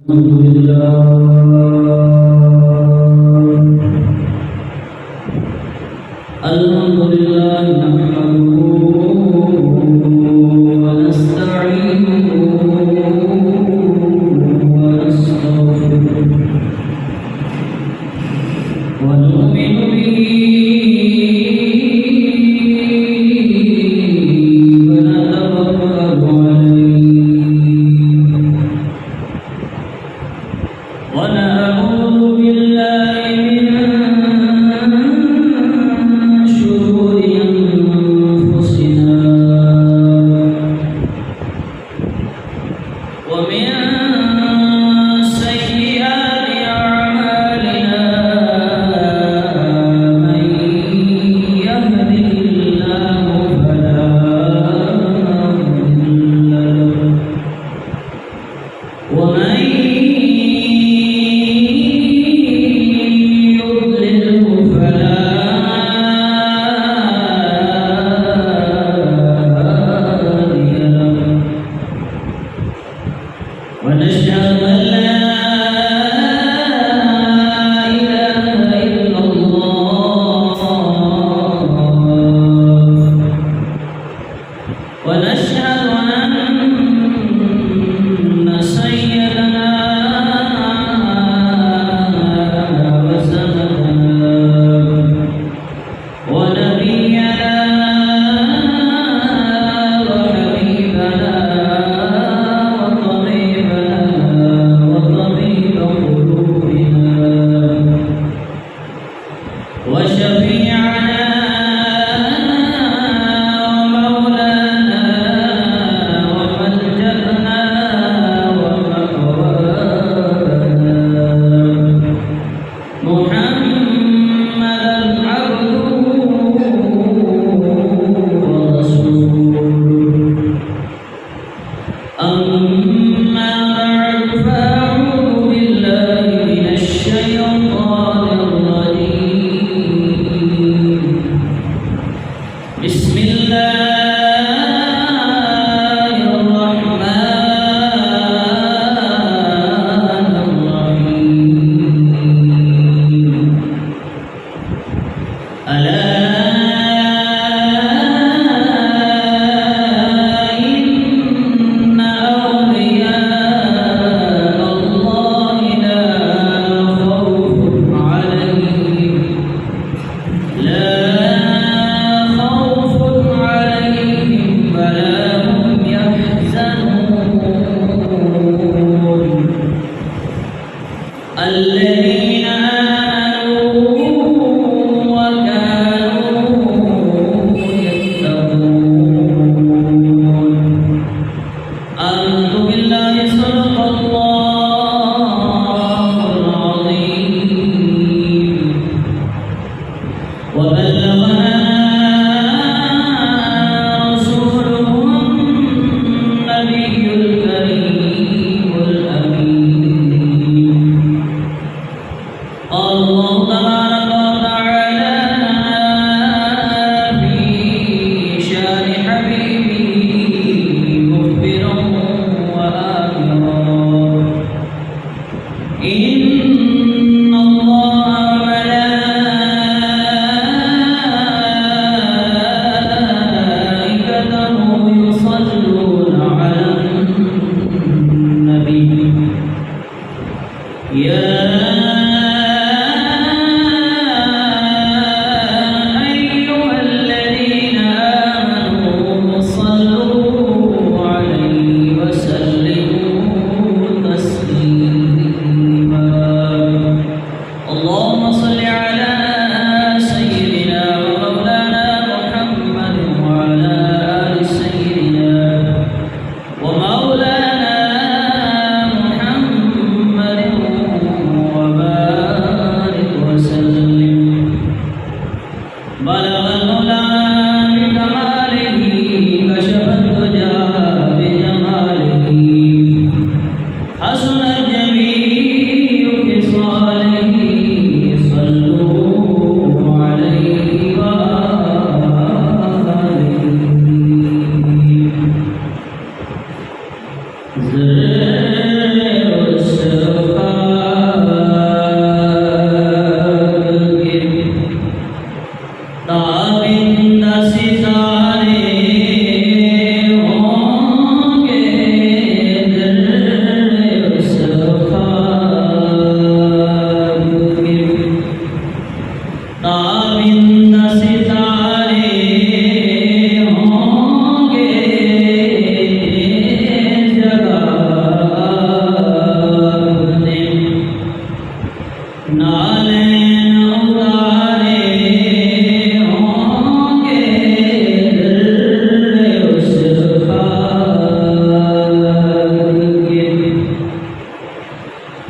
الحمد لله نحمده ونستعينه ونستغفره ونؤمن به ونتوكل عليه ونعوذ بالله من شرور أنفسنا ومن سيئات أعمالنا من يهده الله فلا مضل له ومن يضلله فلا هادي له ونشهد أن لا إله إلا الله ونشهد أن سيدنا وسندنا ونبينا وحبيبنا وطبيب قلوبنا وشفيعنا ومولانا وملجأنا ومأوانا محمدا عبده ورسوله أما بعد فأعوذ بالله من الشيطان الرجيم بسم الله الرحمن الرحيم ألا إن أولياء الله لا خوف عليهم ولا هم يحزنون الذين آمنوا وكانوا يتقون آمنت بالله صدق الله العظيم وبلغنا رسوله النبي الكريم الأمين قال الله تبارك وتعالى في شان حبيبه مخبرا وآمرا إن الله وملائكته يصلون على النبي يا أيها الذين آمنوا صلوا عليه وسلموا تسليما اللهم صل على سيدنا ومولانا محمد وعلى آل سيدنا ومولانا محمد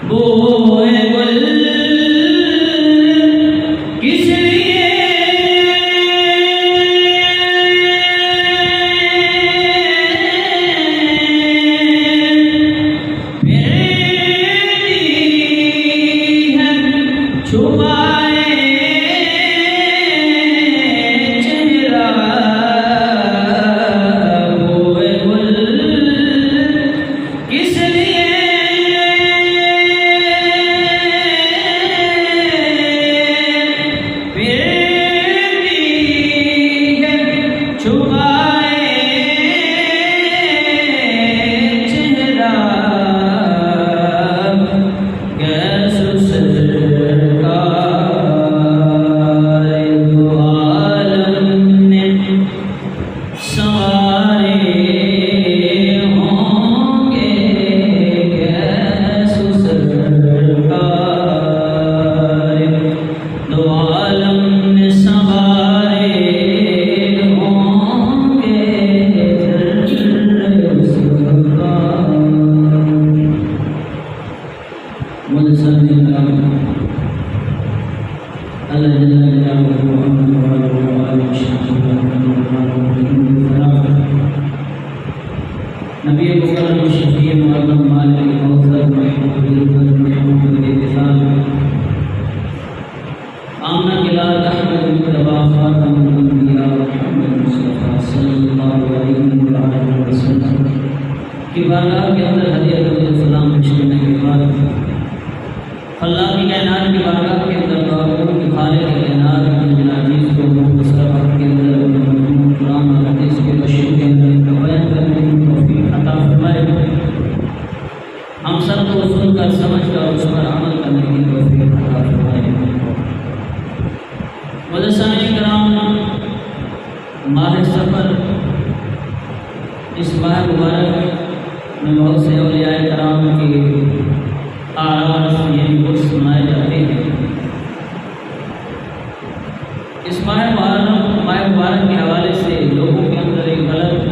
بوئے گل کس لیے پھرتی ہے چھپائے چہرہ بوئے گل کس لیے نبی مکرم شفیع معظم مالک کوثر محمود محمود اتصال آمنہ کلال احمد مصطفیٰ خاتم الانبیاء محمد مصطفیٰ صلی اللہ علیہ وسلم کی بارگاہ کے اندر ہدیت السلام پیش کرنے کے بعد اللہ کی کائنات کی بارگاہ کے اندر دعاؤں کی خالق کائنات کی عزیز کو مختصر وقت کے اندر قرآن اور حدیث کے بشیر کے اندر بیان کرنے کی توفیق عطا فرمائے، ہم سب کو سن کر سمجھ کر اس پر عمل کرنے کی توفیق عطا فرمائے۔ مدرسین کرام، ماہ سفر، اس ماہ مبارک میں بہت سے اولیاء کرام کی آراز یعنی عرس منائے جاتے ہیں۔ اس ماہ مبارک کے حوالے سے لوگوں کے اندر ایک غلط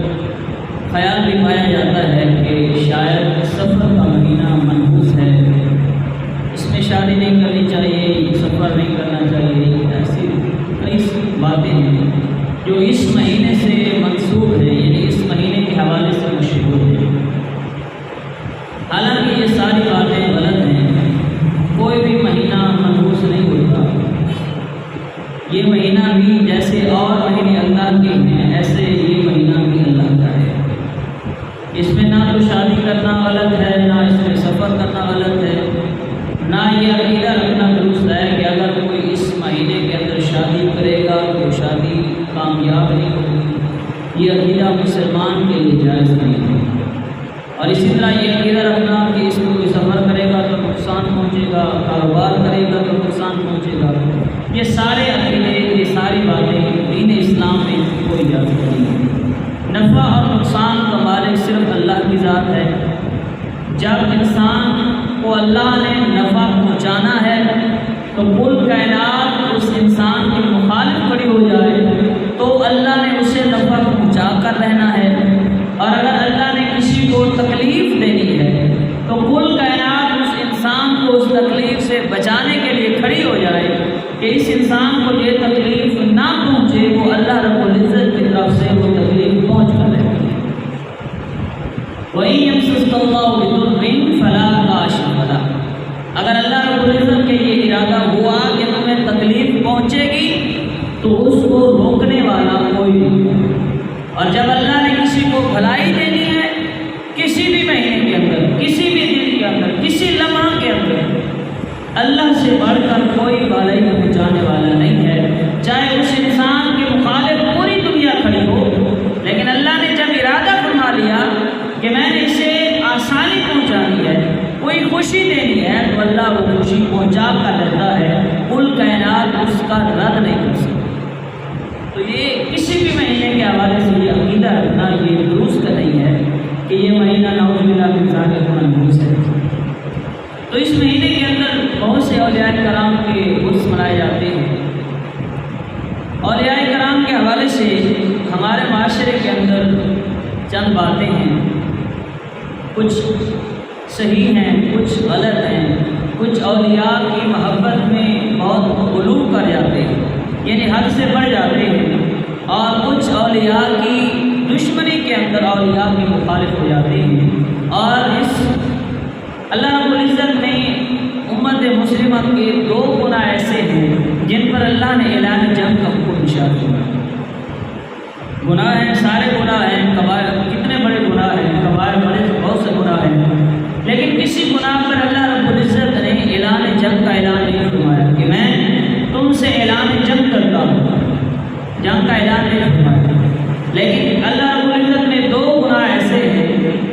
خیال بھی پایا جاتا ہے کہ شاید سفر کا مہینہ منحوس ہے، اس میں شادی نہیں کرنی چاہیے، سفر نہیں کرنا چاہیے، ایسی کئی باتیں ہیں جو اس مہینے سے منسوب ہے، یعنی اس مہینے کے حوالے سے مشہور ہے۔ حالانکہ یہ ساری باتیں غلط ہیں، کوئی بھی مہینہ منحوس نہیں ہوتا۔ یہ مہینہ بھی جیسے اور مہینے اللہ کے ہیں، ایسے یہ مہینہ بھی اللہ کا ہے۔ اس میں نہ تو شادی کرنا غلط ہے، نہ اس میں سفر کرنا غلط ہے، نہ یہ عقیدہ رکھنا درست ہے کہ اگر کوئی اس مہینے کے اندر شادی کرے گا تو شادی کامیاب نہیں ہوگی۔ یہ عقیدہ مسلمان کے لیے جائز نہیں ہے۔ اور اسی طرح یہ عقیدہ رکھنا کہ اس میں کوئی سفر کرے گا تو نقصان پہنچے گا، کاروبار کرے گا تو نقصان پہنچے گا، یہ سارے عقیدے، یہ ساری باتیں دین اسلام میں کوئی اجازت نہیں ہے۔ نفع اور نقصان کا مالک صرف اللہ کی ذات ہے۔ جب انسان کو اللہ نے نفع پہنچانا ہے تو کل کائنات اس انسان کے مخالف کھڑی ہو جائے تو اللہ نے اسے نفع پہنچا کر رہنا ہے، اور اگر اللہ نے کسی کو تکلیف دینی ہے تو کل کائنات اس انسان کو اس تکلیف سے بچانے کے لیے کھڑی ہو جائے کہ اس انسان کو یہ تکلیف نہ پہنچے، وہ اللہ رب العزت کی طرف سے وہ تکلیف پہنچ کر رہتی ہے۔ وَإِن يَمْسَسْكَ اللَّهُ بِضُرٍّ فَلَا كَاشِفَ لَهُ، اگر اللہ رب العزت کے یہ ارادہ ہوا کہ تمہیں تکلیف پہنچے گی تو اس کو روکنے والا کوئی نہیں ہے۔ اور جب اللہ نے کسی کو بھلائی دینی ہے، کسی بھی مہینے کے اندر، کسی بھی دن کے اندر، کسی لمحہ کے اندر، اللہ سے بڑھ کر کوئی بھلائی پہنچانے والا نہیں ہے، چاہے اس انسان کے مخالف پوری دنیا کھڑی ہو۔ لیکن اللہ نے جب ارادہ فرما لیا کہ میں نے اسے آسانی پہنچانی ہے، کوئی خوشی دینی ہے، تو اللہ وہ خوشی پہنچا کر دیتا ہے، کل کائنات اس کا رد نہیں کر سکتی۔ تو یہ کسی بھی مہینے کے حوالے سے یہ عقیدہ رکھنا یہ درست نہیں ہے کہ یہ مہینہ نعوذ باللہ من ذالک منحوس ہے۔ تو اس مہینے کے اندر بہت سے اولیاء کرام کے عرس منائے جاتے ہیں۔ اولیاء کرام کے حوالے سے ہمارے معاشرے کے اندر چند باتیں ہیں، کچھ صحیح ہیں، کچھ غلط ہیں، اولیاء کی محبت میں بہت غلو کر جاتے ہیں، یعنی حد سے بڑھ جاتے ہیں، اور کچھ اولیاء کی دشمنی کے اندر اولیاء کے مخالف ہو جاتے ہیں۔ اور اس اللہ رب العزت نے امت مسلمہ کے 2 گناہ ایسے ہیں جن پر اللہ نے اعلان جنگ کا حکم ارشاد کیا۔ گناہ ہیں، سارے گناہ ہیں، کبائر کتنے بڑے گناہ ہیں، کبائر بڑے بہت سے گناہ ہیں، لیکن کسی گناہ پر اللہ رب العزت نے اعلان جنگ کا اعلان نہیں فرمایا کہ میں تم سے اعلان جنگ کرتا ہوں، جنگ کا اعلان نہیں فرمایا۔ لیکن اللہ رب العزت نے 2 گناہ ایسے ہیں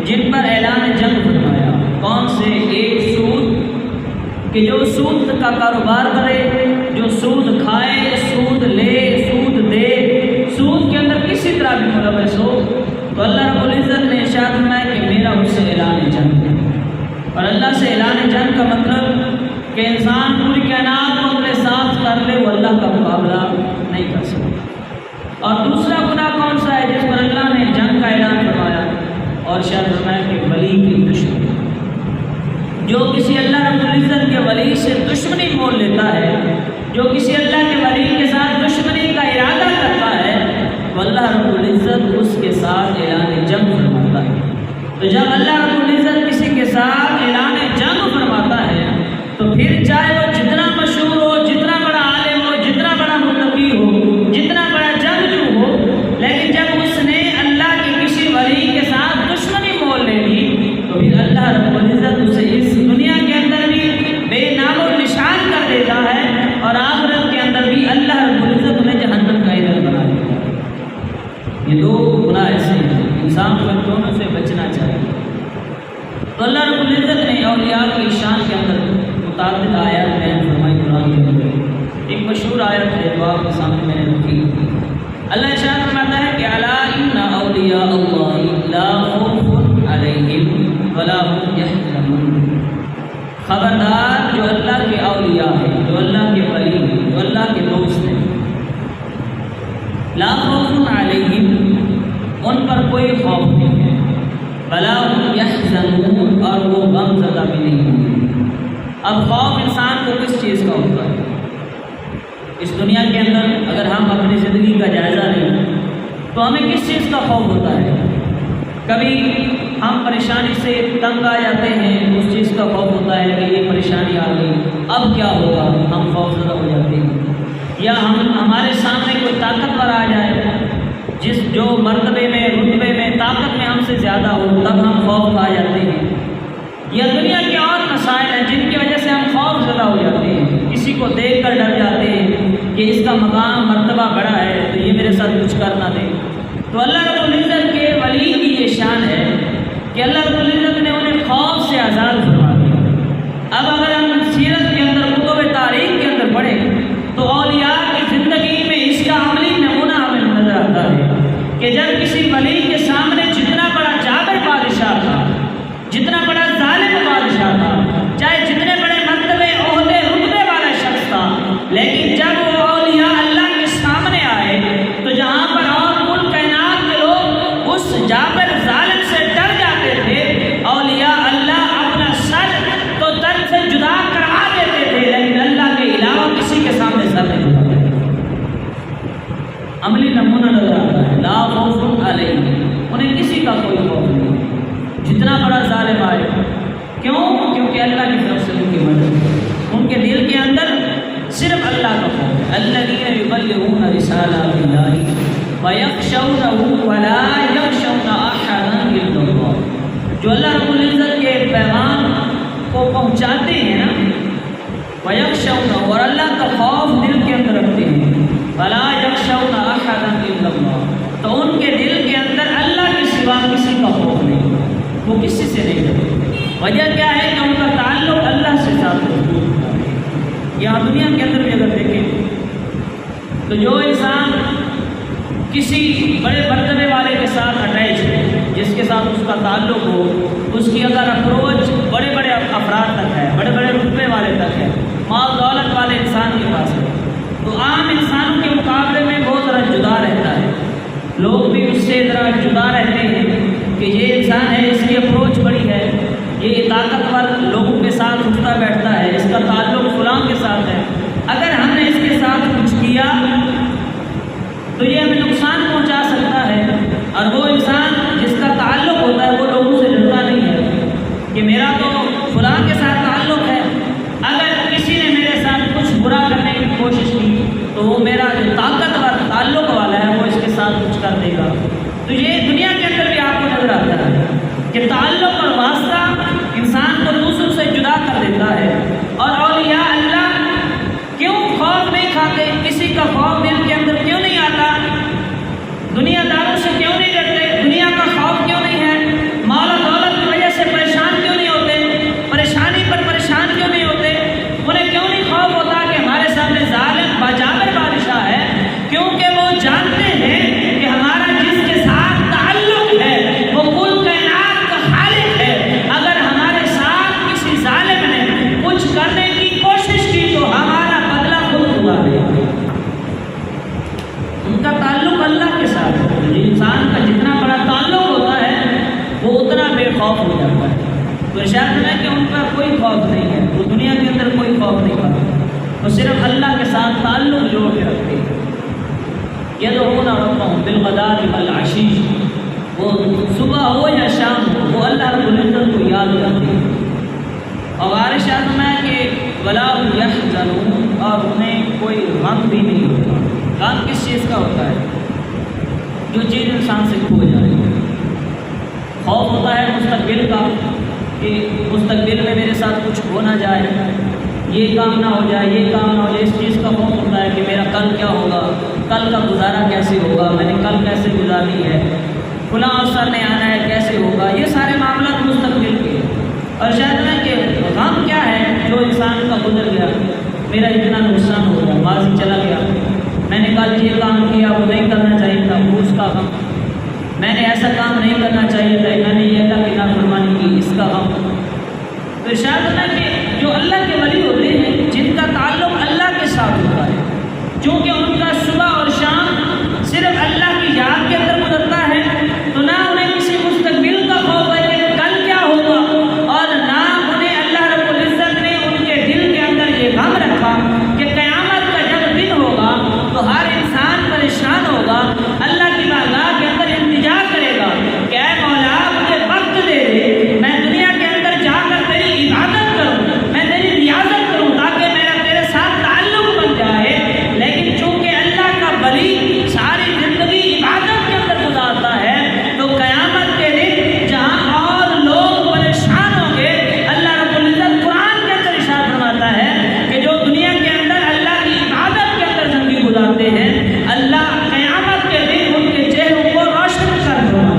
جن پر اعلان جنگ فرمایا۔ کون سے؟ ایک سود، کہ جو سود کا کاروبار کرے، جو سود کھائے، سود لے، سود دے، سود کے اندر کسی طرح بھی ملوث ہو، تو اللہ رب العزت نے ارشاد فرمایا کہ میرا اس سے اعلان جنگ ہے۔ اور اللہ سے اعلان جنگ کا مطلب کہ انسان پوری کائنات کو اپنے ساتھ کر لے، وہ اللہ کا مقابلہ نہیں کر سکتا۔ اور دوسرا گناہ کون سا ہے جس پر اللہ نے جنگ کا اعلان فرمایا اور ارشاد فرمایا کہ ولی کی دشمنی، جو کسی اللہ رب العزت کے ولی سے دشمنی مول لیتا ہے، جو کسی اللہ کے ولی کے ساتھ دشمنی کا ارادہ کرتا ہے، تو اللہ رب العزت اس کے ساتھ اعلان جنگ فرماتا ہے۔ تو جب اللہ رب العزت کسی کے ساتھ اعلان جنگ فرماتا ہے تو پھر چاہے وہ جتنا مشہور ہو، جتنا بڑا عالم ہو، جتنا بڑا متقی ہو، جتنا بڑا جنگجو ہو، لیکن جب اس نے اللہ کے کسی ولی کے ساتھ دشمنی مول لے لی تو پھر اللہ رب العزت اسے اس دنیا کے اندر بھی بے نام و نشان کر دیتا ہے، اور آخرت کے اندر بھی اللہ رب العزت انہیں جہنم کا ایندھن بنا دیتا ہے۔ یہ 2 گناہ ایسے ہیں، انسان کو ان دونوں سے بچنا چاہیے۔ تو اللہ رب العزت نے اولیاء کی شان کے اندر متعدد آیات بیان فرمائی قرآن کے اندر۔ ایک مشہور آیت ہے جو آپ کے سامنے میں نے رکھی۔ اللہ ارشاد فرماتا ہے کہ الا ان اولیاء اللہ لا خوف علیہم ولا هم یحزنون، خبردار جو اللہ کے اولیاء ہیں، جو اللہ کے ولی ہیں، جو اللہ کے دوست ہیں، لا خوف علیہم، ان پر کوئی خوف نہیں ہے، ولا هم یحزنون، اور وہ غم زدہ بھی نہیں ہوں گے۔ اب خوف انسان کو کس چیز کا ہوتا ہے؟ اس دنیا کے اندر اگر ہم اپنی زندگی کا جائزہ لیں تو ہمیں کس چیز کا خوف ہوتا ہے؟ کبھی ہم پریشانی سے تنگ آ جاتے ہیں، اس چیز کا خوف ہوتا ہے کہ یہ پریشانی آ گئی، اب کیا ہوگا، ہم خوف زدہ ہو جاتے ہیں۔ یا ہمارے سامنے کوئی طاقتور آ جائے جو مرتبے میں، رتبے میں، طاقت میں ہم سے زیادہ ہو، تب ہم خوف آ جاتے ہیں۔ یا دنیا کے اور مسائل ہیں جن کی وجہ سے ہم خوف زدہ ہو جاتے ہیں، کسی کو دیکھ کر ڈر جاتے ہیں کہ اس کا مقام مرتبہ بڑا ہے تو یہ میرے ساتھ کچھ کر نہ دے۔ تو اللہ رب العزت کے ولی کی یہ شان ہے کہ اللہ رب العزت نے انہیں خوف سے آزاد فرما دیا۔ اب اگر ہم سیرت کے اندر، کتب تاریخ کے اندر پڑھیں تو اولیاء کی زندگی میں اس کا عملی نمونہ ہمیں نظر آتا ہے کہ جب کسی ولی کے سامنے جتنا بڑا جابر بادشاہ تھا، جتنا بڑا ظالم بادشاہ تھا، چاہے جتنے بڑے مرتبے، عہدے، رتبے والا شخص تھا، لیکن جب وہ اولیاء اللہ کے سامنے آئے تو جہاں پر اور کل کائنات کے لوگ اس جابر ظالم سے ڈر جاتے تھے، اولیاء اللہ اپنا سر تو تن سے جدا کروا دیتے تھے، لیکن اللہ کے علاوہ کسی کے سامنے سر نہیں جھکاتے تھے۔ عملی نمونہ نظر آتا ہے، لا خوف علیہم، انہیں کسی کا کوئی خوف نہیں، جتنا بڑا ظالم آئے۔ کیوں؟ کیونکہ اللہ کی طرف سے ان کی مدد، ان کے دل کے اندر صرف اللہ کا خوف ہے۔ الذین یبلغون رسالات اللہ ویخشونہ ولا یخشون احدا الا اللہ، جو اللہ رب العزت کے پیغام کو پہنچاتے ہیں نا، ویخشونہ، اور اللہ کا خوف دل کے اندر رکھتے ہیں، ولا یخشون احدا الا اللہ، تو ان کے دل کے اندر اللہ کے سوا کسی کا خوف نہیں، وہ کسی سے نہیں ڈرتے۔ وجہ کیا ہے کہ ان کا تعلق اللہ سے ساتھ ہوتا ہے۔ یہاں دنیا کے اندر بھی اگر دیکھیں تو جو انسان کسی بڑے مرتبے والے کے ساتھ اٹیچ ہے، جس کے ساتھ اس کا تعلق ہو، اس کی اگر اپروچ بڑے بڑے افراد تک ہے، بڑے بڑے رتبے والے تک ہے، مال دولت والے انسان کے پاس ہے، تو عام انسانوں کے مقابلے میں بہت ذرا جدا رہتا ہے۔ لوگ بھی اس سے ذرا جدا رہتے ہیں کہ یہ انسان ہے، اس کی اپروچ بڑی ہے، یہ طاقتور لوگوں کے ساتھ اٹھتا بیٹھتا ہے، اس کا کرنے کی کوشش کی تو ہمارا بدلہ خود ہوا ہے۔ ان کا تعلق اللہ کے ساتھ ہے۔ انسان کا جتنا بڑا تعلق ہوتا ہے وہ اتنا بے خوف ہو جاتا ہے۔ تو ارشاد ہے کہ ان کا کوئی خوف نہیں ہے، وہ دنیا کے اندر کوئی خوف نہیں کرتا، وہ صرف اللہ کے ساتھ تعلق جوڑ کے رکھتے ہیں۔ یدعون ربهم بالغداۃ والعشی، وہ صبح ہو یا شام ہو وہ اللہ رب العزت کو یاد کرتے ہیں۔ اور ارشاد ہے کہ ولا یحزنون، اور انہیں کوئی غم بھی نہیں ہوتا۔ غم کس چیز کا ہوتا ہے؟ جو چیز انسان سے کھو جائے۔ خوف ہوتا ہے مستقبل کا کہ مستقبل میں میرے ساتھ کچھ ہو نہ جائے، یہ کام نہ ہو جائے، یہ کام نہ ہو جائے۔ اس چیز کا خوف ہوتا ہے کہ میرا کل کیا ہوگا، کل کا گزارا کیسے ہوگا، میں نے کل کیسے گزارنی ہے، فلاں افسر نے آنا ہے کیسے ہوگا، یہ سارے معاملات مستقبل کے۔ اور شاید میں کہ غم کیا ہے جو انسان کا گزر گیا، میرا اتنا نقصان ہو گیا، ماضی چلا گیا، میں نے کل یہ کام کیا وہ نہیں کرنا چاہیے تھا، وہ اس کا غم، میں نے ایسا کام نہیں کرنا چاہیے تھا، میں نے یہ اللہ کی نافرمانی کی، اس کا غم۔ تو ارشاد ہے کہ جو اللہ کے ولی ہوتے ہیں، جن کا تعلق اللہ کے ساتھ ہوتا ہے، چونکہ ان کا صبح اور شام صرف اللہ کی یاد کے اندر گزرتا ہے، تو نہ انہیں کسی مستقبل کا خوف ہے کہ کل کیا ہوگا، اور نہ انہیں اللہ رب العزت نے ان کے دل کے اندر یہ غم رکھا کہ قیامت کا جب دن ہوگا تو ہر انسان پریشان ہوگا، اللہ کی بارگاہ کے اندر التجا کرے گا کہ اے مولا مجھے وقت دے دے، میں دنیا کے اندر جا کر تیری عبادت کروں، میں تیری ریاضت کروں تاکہ میرا تیرے ساتھ تعلق بن جائے۔ لیکن چونکہ اللہ کا ولی ساری زندگی عبادت کے اندر گزارتا ہے، تو قیامت کے دن جہاں اور لوگ پریشان ہوں گے، اللہ رب العزت قرآن کے اندر ارشاد فرماتا ہے کہ جو دنیا کے اندر اللہ کی عبادت کے اندر زندگی گزارتے ہیں، اللہ قیامت کے دن ان کے چہروں کو روشن کر دے گا،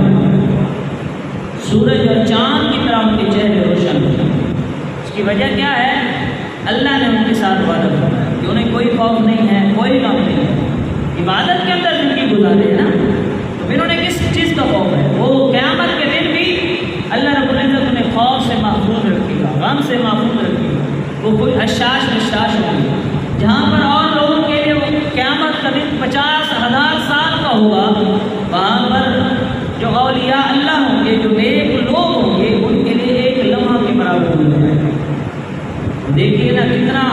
سورج اور چاند کی طرح ان کے چہرے روشن ہوں گے۔ اس کی وجہ کیا ہے؟ اللہ نے ان کے ساتھ وعدہ کیا ہے کہ انہیں کوئی خوف نہیں ہے، کوئی غم نہیں ہے، عبادت کے اندر زندگی گزارے ہیں نا، تو پھر انہیں کس چیز کا خوف ہے؟ وہ قیامت کے دن بھی اللہ رب العزت انہیں خوف سے محفوظ رکھے گا، غم سے محفوظ رکھے گا، وہ کوئی حشاش بشاش ہوگی۔ جہاں پر اور لوگوں کے لیے وہ قیامت کا دن 50,000 سال کا ہوگا، وہاں پر جو اولیاء اللہ ہوں گے، جو نیک لوگ ہوں گے، ان کے لیے ایک لمحہ کے برابر ہو جائے گا۔ دیکھیے نا کتنا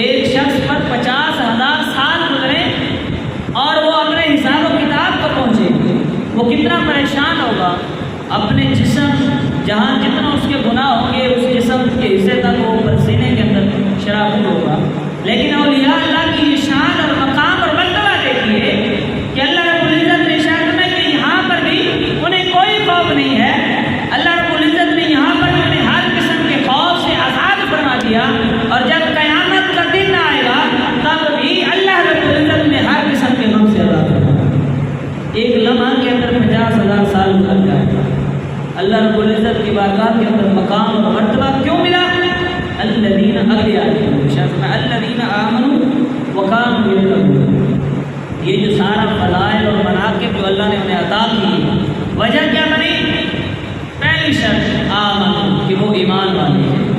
ایک شخص پر 50,000 سال گزرے اور وہ اپنے حساب و کتاب پر پہنچے، وہ کتنا پریشان ہوگا۔ اپنے جسم جہاں جتنا اس کے گناہ ہوں گے، اس جسم کے حصے تک وہ پسینے کے اندر شرابور ہوگا۔ لیکن اولیاء اللہ کی شان اور مقام اور مرتبہ دیکھیے کہ اللہ رب العزت نے ارشاد فرمایا کہ یہاں پر بھی انہیں کوئی خوف نہیں ہے۔ اللہ رب العزت نے یہاں پر بھی انہیں ہر قسم کے خوف سے آزاد فرما دیا، اور جب قیامت کا دن آئے گا تب بھی اللہ رب العزت نے ہر قسم کے غم سے آزاد فرما دیا۔ ایک لمحہ کے اندر 50,000 سال گزر جائے گا۔ اللہ رب العزت کی بارگاہ کے اندر مقام اور مرتبہ کیوں ملا؟ الذین اگلے آتے ہیں شخص میں الذین آمنوا وکانوا یتقون، یہ جو سارا فضائل اور مناقب جو اللہ نے انہیں عطا کی، وجہ کیا بنی؟ پہلی شرط آمنوا، کہ وہ ایمان والے ہیں،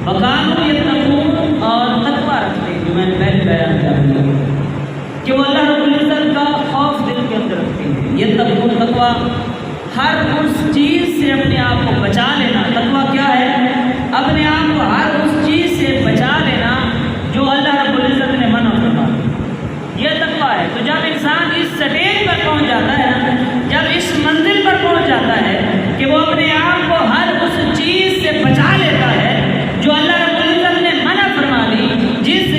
وکانوا یتقون، اور تقویٰ رکھتے ہیں، جو میں نے پہلے بیان کر دیا کہ وہ اللہ رب العزت کا خوف دل کے اندر رکھتے ہیں۔ یتقون تقویٰ، ہر اس چیز سے اپنے آپ کو بچا لینا۔ تقویٰ کیا ہے؟ اپنے آپ کو ہر اس چیز سے بچا لینا جو اللہ رب العزت نے منع فرمایا، یہ تقویٰ ہے۔ تو جب انسان اس سٹیج پر پہنچ جاتا ہے نا، جب اس منزل پر پہنچ جاتا ہے کہ وہ اپنے آپ کو ہر اس چیز سے بچا لیتا ہے جو اللہ رب العزت نے منع فرما دی، جس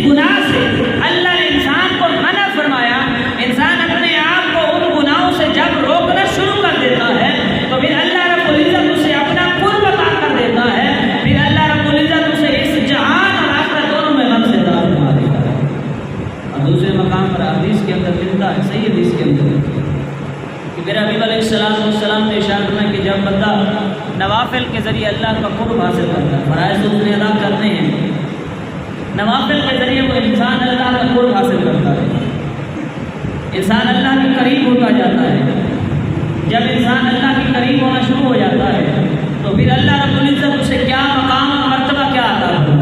گناہ سے اللہ نے انسان کو منع فرمایا، انسان اپنے آپ کو ان گناہوں سے جب روکنا شروع کر دیتا ہے تو پھر اللہ رب العزت اسے اپنا قرب عطا کر دیتا ہے، پھر اللہ رب العزت اسے اس جہان اور آخرت دونوں میں غم سے دار فرما دیتا ہے۔ اور دوسرے مقام پر حدیث کے اندر ملتا ہے، صحیح حدیث کے اندر کہ میرے حبیب علیہ السلام نے ارشاد فرمایا کہ جب بندہ نوافل کے ذریعے اللہ کا قرب حاصل کرتا ہے، فرائض اس نے ادا کرنے ہیں، نوافل کے ذریعے وہ انسان اللہ کا قرب حاصل کرتا ہے، انسان اللہ کے قریب ہوتا جاتا ہے۔ جب انسان اللہ کے قریب ہونا شروع ہو جاتا ہے تو پھر اللہ رب العزت اسے کیا مقام اور مرتبہ کیا عطا کرتا ہے؟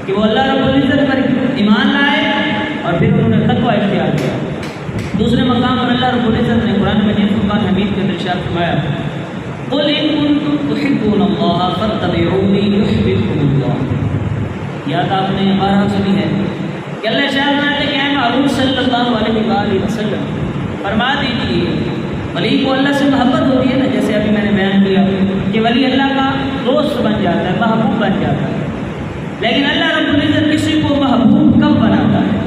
کہ وہ اللہ رب العزت پر ایمان لائے اور پھر انہوں نے تقوی اختیار کیا۔ دوسرے مقام پر اللہ رب العزت نے قرآن مجید فرقان حمید کے اندر ارشاد فرمایا قل ان کنتم تحبون اللہ فاتبعونی یحببکم اللہ۔ یاد آپ نے بارہ سنی ہے کہ اللہ ارشاد فرماتے کہ اے محبوب صلی اللہ علیہ وآلہ وسلم فرما دیجیے، ولی کو اللہ سے محبت ہوتی ہے نا، جیسے ابھی میں نے بیان کیا کہ ولی اللہ کا دوست بن جاتا ہے، محبوب بن جاتا ہے، لیکن اللہ رب العزت کسی کو محبوب کب بناتا ہے؟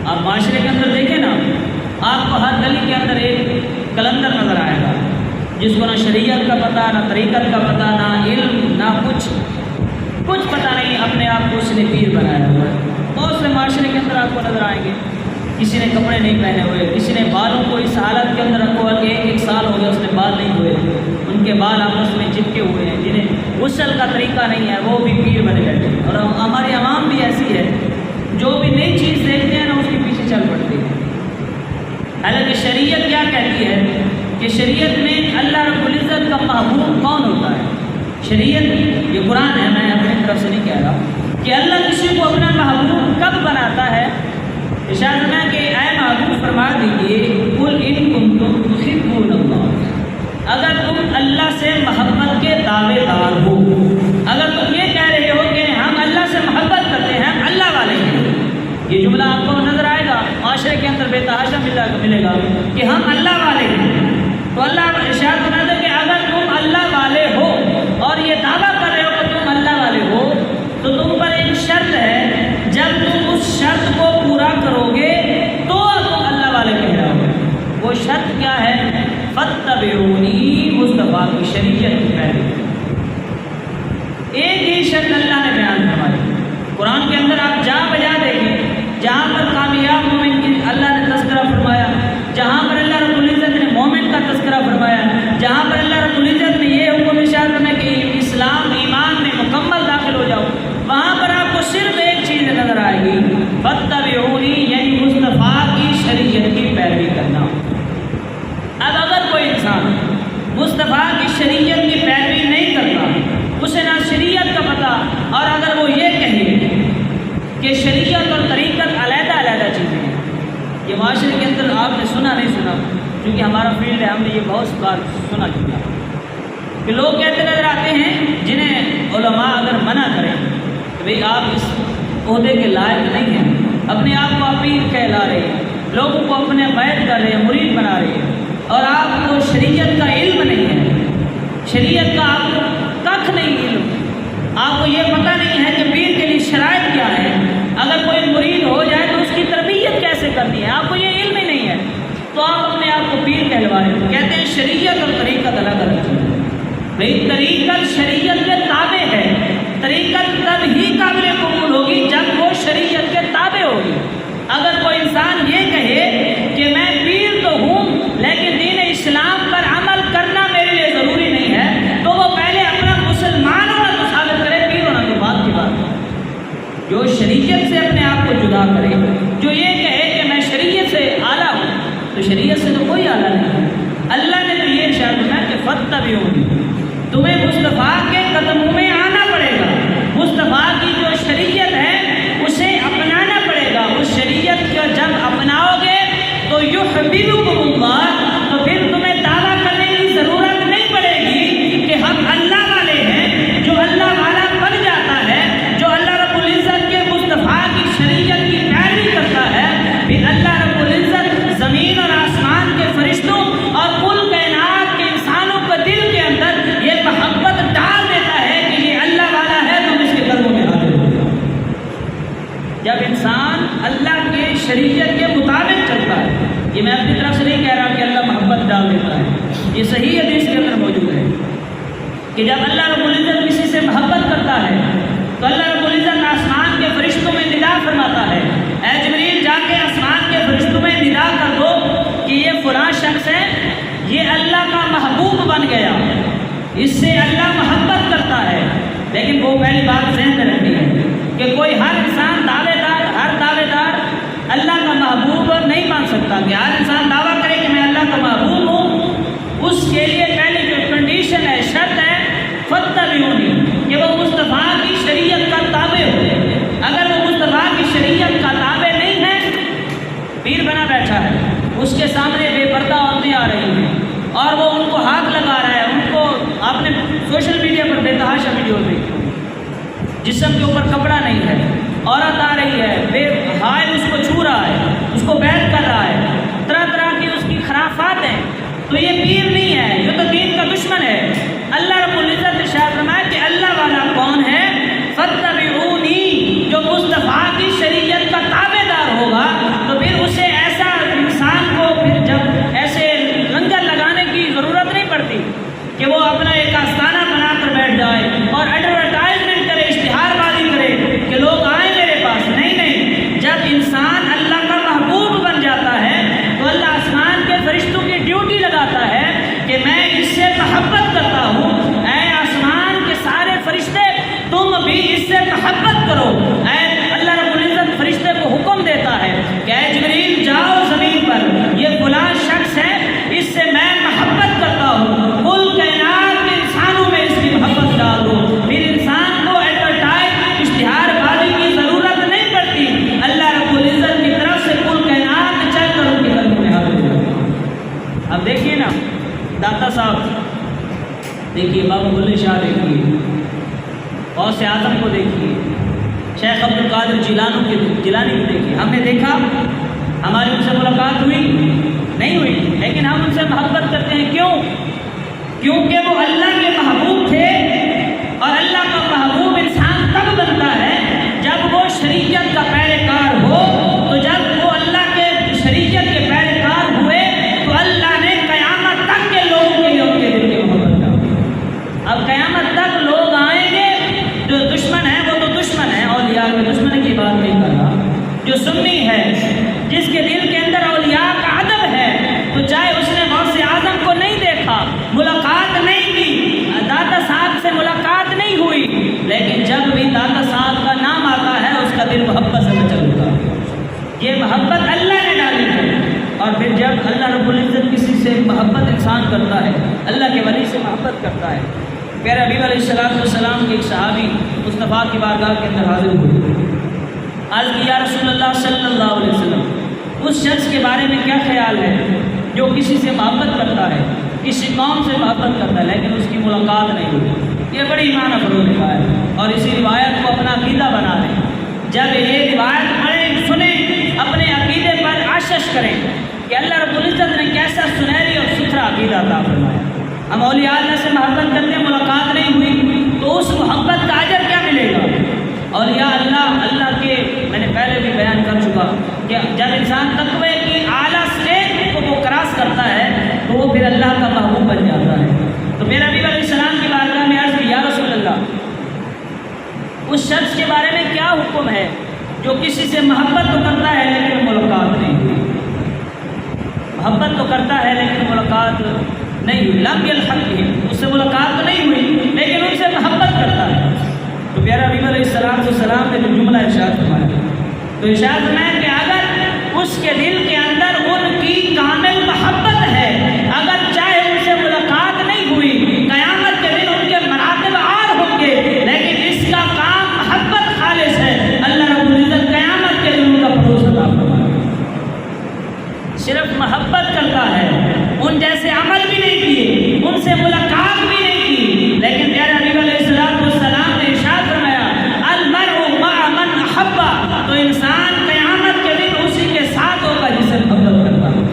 آپ معاشرے کے اندر دیکھیں نا، آپ کو ہر گلی کے اندر ایک کلندر نظر آئے گا جس کو نہ شریعت کا پتہ، نہ طریقت کا پتہ، نہ علم، نہ کچھ پتہ نہیں، اپنے آپ کو اس نے پیر بنایا ہوا ہے۔ بہت سے معاشرے کے اندر آپ کو نظر آئیں گے، کسی نے کپڑے نہیں پہنے ہوئے، کسی نے بالوں کو اس حالت کے اندر رکھو کہ ایک سال ہو گیا اس نے بال نہیں دھوئے، ان کے بال آپس میں چپکے ہوئے ہیں، جنہیں غسل کا طریقہ نہیں ہے وہ بھی پیر بنے بیٹھے ہیں۔ اور ہماری عوام بھی ایسی ہے، جو بھی نئی چیز دیکھتے ہیں نا اس کے پیچھے چل پڑتے ہیں۔ حالانکہ شریعت کیا کہتی ہے کہ شریعت میں اللہ رب العزت کا محبوب کون ہوتا ہے؟ شریعت یہ قرآن ہے، میں اپنی طرف سے نہیں کہہ رہا کہ اللہ کسی کو اپنا محبوب کب بناتا ہے۔ ارشاد میں کہ اے محبوب فرما دیجیے قل ان کنتم تحبون اللہ، اگر تم اللہ سے محبت کے دعوے دار ہو، اگر تم یہ کہہ رہے ہو کہ ہم اللہ سے محبت کرتے ہیں، ہم اللہ والے ہیں، یہ جملہ آپ کو نظر آئے گا معاشرے کے اندر بے تحاشا ملے گا کہ ہم اللہ والے ہیں، تو اللہ ارشاد فرماتا ہے کہ اگر تم اللہ والے ہو اور یہ دعویٰ کر رہے ہو کہ تم اللہ والے ہو تو تم پر ایک شرط ہے، جب تم اس شرط کو پورا کرو گے تو تم اللہ والے کہلاؤ گے۔ وہ شرط کیا ہے؟ فاتبعونی، مصطفیٰ کی شریعت کی پیروی۔ ایک ہی شرط اللہ نے بیان فرمائی قرآن کے اندر، آپ جہاں بجا دیکھیں جہاں پر کامیاب مومن کی اللہ نے تذکرہ فرمایا، جہاں پر اللہ رب العزت نے مومن کا تذکرہ فرمایا، جہاں پر اللہ رب العزت نے یہ حکم ارشاد فرمایا کہ اسلام ایمان میں مکمل داخل ہو جاؤ، وہاں پر آپ کو صرف ایک چیز نظر آئے گی، فاتبعونی، یعنی مصطفیٰ کی شریعت کی پیروی کرنا۔ اب اگر کوئی انسان مصطفیٰ کی شریعت کی پیروی نہیں کرتا، اسے نہ شریعت کا پتہ، اور اگر وہ یہ کہے کہ شریعت اور طریقت علیحدہ علیحدہ چیزیں ہیں، یہ معاشرے کے اندر آپ نے سنا نہیں سنا، کیونکہ ہمارا فیلڈ ہے، ہم نے یہ بہت بار سنا چکا کہ لوگ کہتے نظر آتے ہیں جنہیں علماء اگر منع کریں کہ بھئی آپ اس عہدے کے لائق نہیں ہیں، اپنے آپ کو امیر کہلا رہے ہیں، لوگوں کو اپنے بیعت کر رہے ہیں، مرید بنا رہے ہیں، اور آپ کو شریعت کا علم نہیں ہے، شریعت کا آپ کو ککھ نہیں علم، آپ کو یہ پتہ نہیں ہے کہ پیر کے لیے شرائط کیا ہے، اگر کوئی مرید ہو جائے تو اس کی تربیت کیسے کرنی ہے، آپ کو یہ علم ہی نہیں ہے، تو آپ اپنے آپ کو پیر کہلوا رہے ہیں۔ کہتے ہیں شریعت اور طریقت الگ الگ چیز ہے۔ بھئی طریقت شریعت کے تابع ہے، طریقت تب ہی قابل قبول ہوگی جب وہ شریعت کے تابع ہوگی۔ اگر کوئی انسان یہ کہے کہ میں پیر تو ہوں لیکن دین اسلام پر عمل کرنا میرے لیے ضروری نہیں ہے، تو وہ پہلے اپنا مسلمان ہونا تو ثابت کرے، پیر ہونا تو بعد کی بات ہے۔ جو شریعت سے اپنے آپ کو جدا کرے، جو یہ کہے کہ میں شریعت سے اعلیٰ ہوں، تو شریعت سے تو کوئی اعلیٰ نہیں ہے۔ اللہ نے تو یہ ارشاد فرمایا کہ فاتبعونی، تمہیں مصطفیٰ کے قدموں میں آنا پڑے گا، مصطفیٰ کی جو شریعت ہے اسے اپنانا پڑے گا۔ اس شریعت کو جب اپناؤ گے تو یحببکم اللہ، تو پھر تمہیں دعویٰ کرنے کی ضرورت نہیں پڑے گی کہ ہم اللہ والے ہیں۔ جو اللہ والا بن جاتا ہے، جو اللہ رب العزت کے مصطفیٰ کی شریعت کی پیروی کرتا ہے، پھر اللہ رب العزت زمین اور آسمان کے فرشتوں اور کل کائنات کے انسانوں کے دل کے اندر یہ محبت ڈال دیتا ہے کہ یہ اللہ والا ہے، تو اس کے قدموں میں حاضر ہو جاؤ۔ جب انسان اللہ کے شریعت کے مطابق چلتا ہے، یہ میں اپنی طرف سے نہیں کہہ رہا کہ اللہ محبت ڈال دیتا ہے، یہ صحیح حدیث کے اندر موجود ہے کہ جب اللہ رب العزت کسی سے محبت کرتا ہے تو اللہ رب العزت آسمان کے فرشتوں میں ندا فرماتا ہے، اے جبریل جا کے آسمان کے فرشتوں میں ندا کر دو کہ یہ فلاں شخص ہے، یہ اللہ کا محبوب بن گیا، اس سے اللہ محبت کرتا ہے۔ لیکن وہ پہلی بات ذہن میں رکھنی ہے کہ کوئی ہر انسان دعوے دار، ہر دعوے دار اللہ کا محبوب نہیں مان سکتا کہ ہر انسان دعویٰ کرے کہ میں اللہ کا محبوب ہوں۔ اس کے لیے پہلی جو کنڈیشن ہے، شرط ہے فاتبعونی، کہ وہ مصطفیٰ کی شریعت کا تابع ہو۔ جسم کے اوپر کپڑا نہیں ہے، عورت آ رہی ہے بے حائل اس کو چھو رہا ہے، اس کو بیعت کر رہا ہے، طرح طرح کی اس کی خرافات ہیں، تو یہ پیر نہیں ہے، یہ تو دین کا دشمن ہے۔ اللہ رب العزت نے ارشاد فرمایا کہ اللہ والا کون ہے؟ فاتبعونی، جو مصطفیٰ کی شریعت کا تابع دار ہوگا تو پھر اسے ایسا انسان کو پھر جب ایسے لنگر لگانے کی ضرورت نہیں پڑتی کہ وہ اپنا ایک آستانہ بنا کر بیٹھ جائے اور ایڈورٹائزمنٹ کرے، اشتہار بازی کرے کہ لوگ آئیں میرے پاس۔ نہیں نہیں، جب انسان اللہ کا محبوب بن جاتا ہے تو اللہ آسمان کے فرشتوں کی ڈیوٹی لگاتا ہے کہ میں اس سے محبت کرتا ہوں، اے آسمان کے سارے فرشتے تم بھی اس سے محبت کرو۔ اے اللہ رب العزت فرشتے کو حکم دیتا ہے کہ اے جبریل جاؤ زمین پر، یہ فلاں شخص ہے، اس سے میں محبت کرتا ہوں، کل کائنات کے انسانوں میں اس کی محبت ڈال دو۔ پھر انسان کو ایڈورٹائز اشتہار بازی کی ضرورت نہیں پڑتی، اللہ رب العزت کی طرف سے کل کائنات چل کر ان کے قلب میں حاضر ہو جاتا ہے۔ اب دیکھیے نا داتا صاحب، دیکھیے بابا بلے شاہ، دیکھیے غوث اعظم کو دیکھیے، شیخ عبد القادر جیلانی کو دیکھیے۔ ہم نے دیکھا، ہماری ان سے ملاقات ہوئی نہیں ہوئی، لیکن ہم ان سے محبت کرتے ہیں۔ کیوں؟ کیونکہ وہ اللہ کے محبوب تھے، اور اللہ کا محبوب انسان تب بنتا ہے جب وہ شریعت کا پیروکار ہو۔ تو جب وہ اللہ کے شریعت کے پیروکار ہوئے تو اللہ نے قیامت تک کے لوگوں کے لیے ان کے دل کی محبت کا۔ اب قیامت تک لوگ آئیں گے، جو دشمن ہے وہ تو دشمن ہے، اولیاء کے دشمن کی بات نہیں کر رہا، جو سنی ہے، جس کے دل کے اندر اولیاء کا ادب ہے، تو چاہے اس نے غوث اعظم کو نہیں دیکھا، ملاقات نہیں کی، داتا صاحب سے ملاقات نہیں ہوئی، لیکن جب بھی داتا صاحب کا نام آتا ہے اس کا دل محبت سے مچلتا ہے۔ یہ محبت اللہ نے ڈالی ہے، اور پھر جب اللہ رب العزت کسی سے محبت انسان کرتا ہے، اللہ کے ولی سے محبت کرتا ہے۔ پیارے حبیب علیہ السلام کے ایک صحابی مصطفیٰ کی بارگاہ کے اندر حاضر ہوئے، عرض کی یا رسول اللہ صلی اللہ علیہ وسلم، اس شخص کے بارے میں کیا خیال ہے جو کسی سے محبت کرتا ہے، کسی قوم سے محبت کرتا ہے لیکن اس کی ملاقات نہیں ہوتی؟ یہ بڑی ایمان افروز روایت ہے، اور اسی روایت کو اپنا عقیدہ بنا لیں۔ جب یہ روایت پڑھیں، سنیں، اپنے عقیدے پر آشش کریں کہ اللہ رب العزت نے کیسا سنہری اور ستھرا عقیدہ عطا فرمایا۔ ہم اولیاء اللہ سے محبت کرتے ہیں، ملاقات نہیں ہوئی، تو اس محبت کا اجر کیا ملے گا؟ اولیاء اللہ کے، میں نے پہلے بھی بیان کر چکا کہ جب انسان تقوی کی اعلیٰ اسٹیج کو وہ کراس کرتا ہے تو وہ پھر اللہ کا محبوب بن جاتا ہے۔ تو میرے نبی علیہ السلام کی بارگاہ میں عرض کی یا رسول اللہ، اس شخص کے بارے میں کیا حکم ہے جو کسی سے محبت تو کرتا ہے لیکن ملاقات نہیں ہوئی؟ محبت تو کرتا ہے لیکن ملاقات نہیں ہوئی، لم یلحق بہم، اس سے ملاقات تو نہیں ہوئی لیکن ان سے محبت کرتا ہے۔ تو پیارا نبی علیہ السلام نے جو جملہ ارشاد فرمایا، تو ارشاد فرمایا کہ اگر اس کے دل کے اندر ان کی کامل محبت ہے، اگر چاہے ان سے ملاقات نہیں ہوئی، قیامت کے دن ان کے مراتب اور ہوں گے، لیکن اس کا کام محبت خالص ہے، اللہ رب العزت قیامت کے دن ان کا فروز عطا فرمائے گا۔ صرف محبت کرتا ہے، ان جیسے عمل بھی نہیں کیے، ان سے ملاقات بھی نہیں کی، لیکن پیارے نبی علیہ السلام نے ارشاد فرمایا المرء مع من احب، تو انسان قیامت کے دن اسی کے ساتھ ہوگا جس سے محبت کرتا ہے۔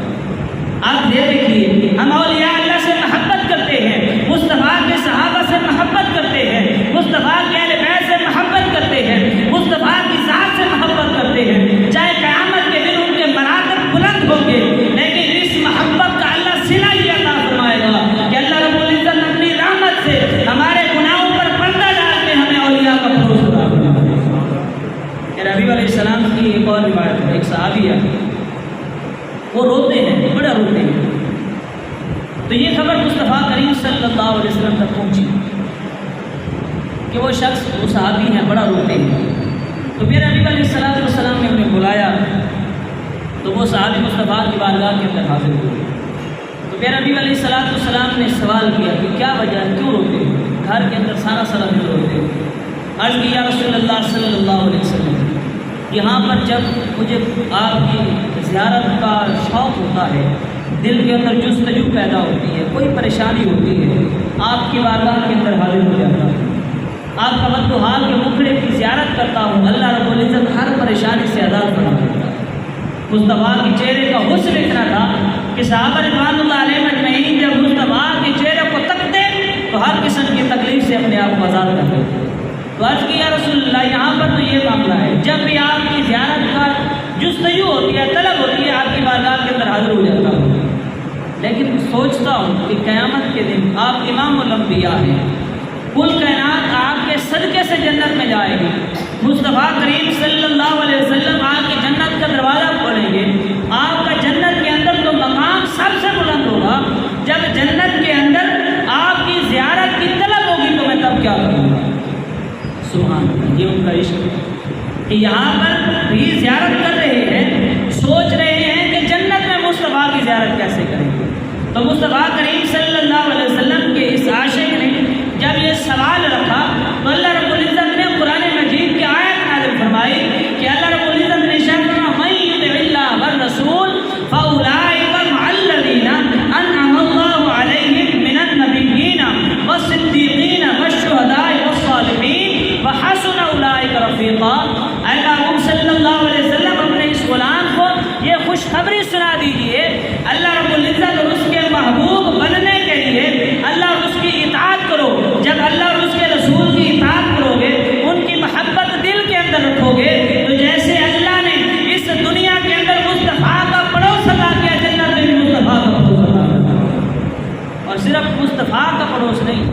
آپ دیکھیے، ہم اولیاء اللہ سے محبت کرتے ہیں، مصطفیٰ کے صحابہ سے محبت کرتے ہیں، مصطفیٰ کے اہل بیت سے محبت کرتے ہیں، مصطفیٰ کی ذات سے محبت کرتے ہیں، چاہے قیامت کے دن ان کے مراتب بلند ہوں گے، لیکن اس محبت کا اللہ صلہ یہ عطا فرمائے گا کہ اللہ رب العزت اپنی رحمت سے ہمارے گناہوں پر پردہ ڈال کے ہمیں اولیاء کا فروز عطا فرمائے گا۔ نبی علیہ السلام کی ایک اور روایت ہے، ایک صحابی ہے، وہ روتے ہیں، بڑا روتے ہیں، تو یہ خبر مصطفیٰ کریم صلی اللہ علیہ وسلم تک پہنچی کہ وہ شخص، وہ صحابی ہیں، بڑا روتے ہیں۔ تو پھر نبی علیہ السلام نے انہیں بلایا، تو وہ صحابی مصطفیٰ کی بارگاہ کے اندر حاضر ہوئے۔ تو پھر نبی علیہ السلام نے سوال کیا کہ کیا وجہ ہے، کیوں روتے ہیں؟ گھر کے اندر سارا دن روتے ہیں۔ عرض کی یا رسول اللہ صلی اللہ علیہ وسلم، یہاں پر جب مجھے آپ کی زیارت کا شوق ہوتا ہے، دل کے اندر جستجو پیدا ہوتی ہے، کوئی پریشانی ہوتی ہے، آپ کی بارگاہ کے اندر حاضر ہو جاتا ہے، آپ کا وقت و حال کے مکھڑے کی پریشانی سے آزاد فرما دیتا ہے۔ مصطفیٰ کے چہرے کا حسن اتنا تھا کہ صحابہ رضوان اللہ علیہ اجمعین جب مصطفیٰ کے چہرے کو تکتے تو ہر قسم کی تکلیف سے اپنے آپ کو آزاد کر دیتے۔ تو عرض کی یا رسول اللہ یہاں پر تو یہ معاملہ ہے، جب بھی آپ کی زیارت کا جستجو ہوتی ہے، طلب ہوتی ہے، آپ کی بارگاہ کے اندر حاضر ہو جاتا ہوں، لیکن سوچتا ہوں کہ قیامت کے دن آپ امام الانبیاء ہیں، کل کائنات آپ کے صدقے سے جنت میں جائے گی، مصطفیٰ کریم صلی اللہ علیہ وسلم آپ کی جنت کا دروازہ کھولیں گے، آپ کا جنت کے اندر تو مقام سب سے بلند ہوگا، جب جنت کے اندر آپ کی زیارت کی طلب ہوگی تو میں تب کیا کروں گا؟ سبحان اللہ، یہ ان کا عشق ہے کہ یہاں پر بھی زیارت کر رہے ہیں، سوچ رہے ہیں کہ جنت میں مصطفیٰ کی زیارت کیسے کریں گے۔ تو مصطفیٰ کریم صلی اللہ علیہ وسلم کے اس عاشق نے جب یہ سوال رکھا تو اللہ رب العزت نے قرآن مجید کی آیت نازل فرمائی کہ اللہ رب العزت نے ارشاد فرمایا من یطع اللہ والرسول فاولئک مع الذین انعم اللہ علیہم من النبیین والصدیقین والشہداء والصالحین وحسن اولئک رفیقا۔ اللہ صلی اللہ علیہ وسلم اپنے اس غلام کو یہ خوشخبری سنا دیجئے، اللہ رب العزت اور اس کے محبوب بننے کے لیے اللہ اور اس کی اطاعت کرو، جب اللہ اور اس کے رسول کی اطاعت کرو گے، ان کی محبت دل کے اندر رکھو گے، تو جیسے اللہ نے اس دنیا کے اندر مصطفیٰ کا پڑوس عطا کیا، جنت میں بھی مصطفیٰ کا پڑوس عطا کیا، اور صرف مصطفیٰ کا پڑوس نہیں،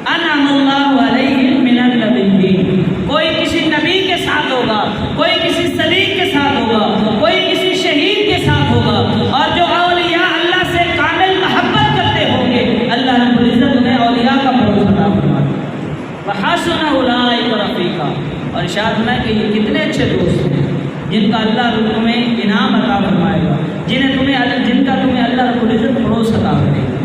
انعم اللہ علیہم من النبیین، کوئی کسی نبی کے ساتھ ہوگا، کوئی کسی صدیق کے ساتھ ہوگا، کوئی کسی شہید کے ساتھ ہوگا، اور جو اولیاء اللہ سے کامل محبت کرتے ہوں گے اللہ رب العزت انہیں اولیاء کا پڑوس عطا فرمائے۔ وحسن اولئک رفیقا، اور ارشاد ہے کہ یہ کتنے اچھے دوست ہیں جن کا اللہ تمہیں انعام عطا فرمائے گا، جن کا تمہیں اللہ رب العزت پڑوس عطا کرے گا۔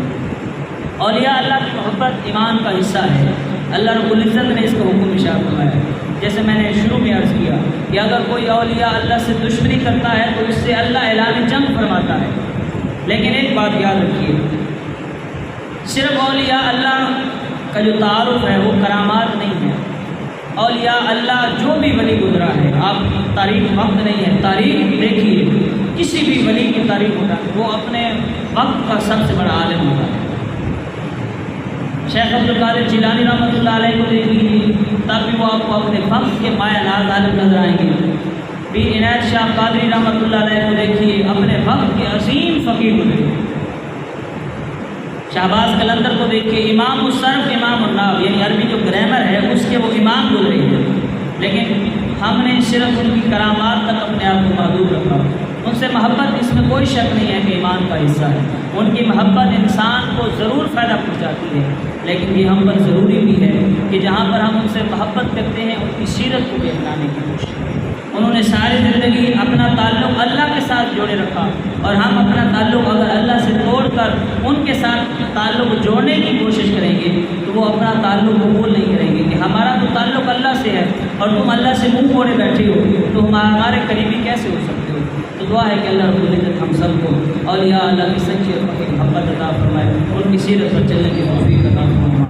اولیاء اللہ کی محبت ایمان کا حصہ ہے، اللہ رب العزت نے اس کا حکم ارشاد فرمایا۔ جیسے میں نے شروع میں عرض کیا کہ اگر کوئی اولیاء اللہ سے دشمنی کرتا ہے تو اس سے اللہ اعلان جنگ فرماتا ہے، لیکن ایک بات یاد رکھیے، صرف اولیاء اللہ کا جو تعارف ہے وہ کرامات نہیں ہے۔ اولیاء اللہ جو بھی ولی گزرا ہے، آپ تاریخ وقت نہیں ہے، تاریخ دیکھیے، کسی بھی ولی کی تاریخ ہوتا ہے وہ اپنے وقت کا سب سے بڑا عالم ہوتا ہے۔ شیخ عبدالقادر جیلانی رحمۃ اللہ علیہ کو دیکھ لیجیے، تب بھی وہ آپ کو اپنے وقت کے مایہ ناز عالم نظر آئیں گے۔ پیر عنایت شاہ قادری رحمۃ اللہ علیہ کو دیکھیے، اپنے وقت کے عظیم فقیر کو دیکھیے۔ شہباز قلندر کو دیکھیے، امام الصرف امام النحو، یعنی عربی جو گرامر ہے اس کے وہ امام گزرے ہیں، لیکن ہم نے صرف ان کی کرامات تک اپنے آپ کو محدود رکھا۔ ان سے محبت، اس میں کوئی شک نہیں ہے کہ ایمان کا حصہ ہے، ان کی محبت انسان کو ضرور فائدہ پہنچاتی ہے، لیکن یہ ہم پر ضروری بھی ہے کہ جہاں پر ہم ان سے محبت کرتے ہیں ان کی سیرت کو بھی اپنانے کی کوشش کریں۔ انہوں نے ساری زندگی اپنا تعلق اللہ کے ساتھ جوڑے رکھا، اور ہم اپنا تعلق اگر اللہ سے توڑ کر ان کے ساتھ تعلق جوڑنے کی کوشش کریں گے تو وہ اپنا تعلق قبول نہیں کریں گے کہ ہمارا تو تعلق اللہ سے ہے اور تم اللہ سے منہ موڑے بیٹھے ہو، تو ہمارے قریبی کیسے ہو سکتے ہو؟ تو دعا ہے کہ اللہ رب العزت ہم سب کو اولیاء اللہ کی سچی اور پکی محبت عطا فرمائے، ان کی سیرت پر چلنے کی توفیق عطا فرمائے۔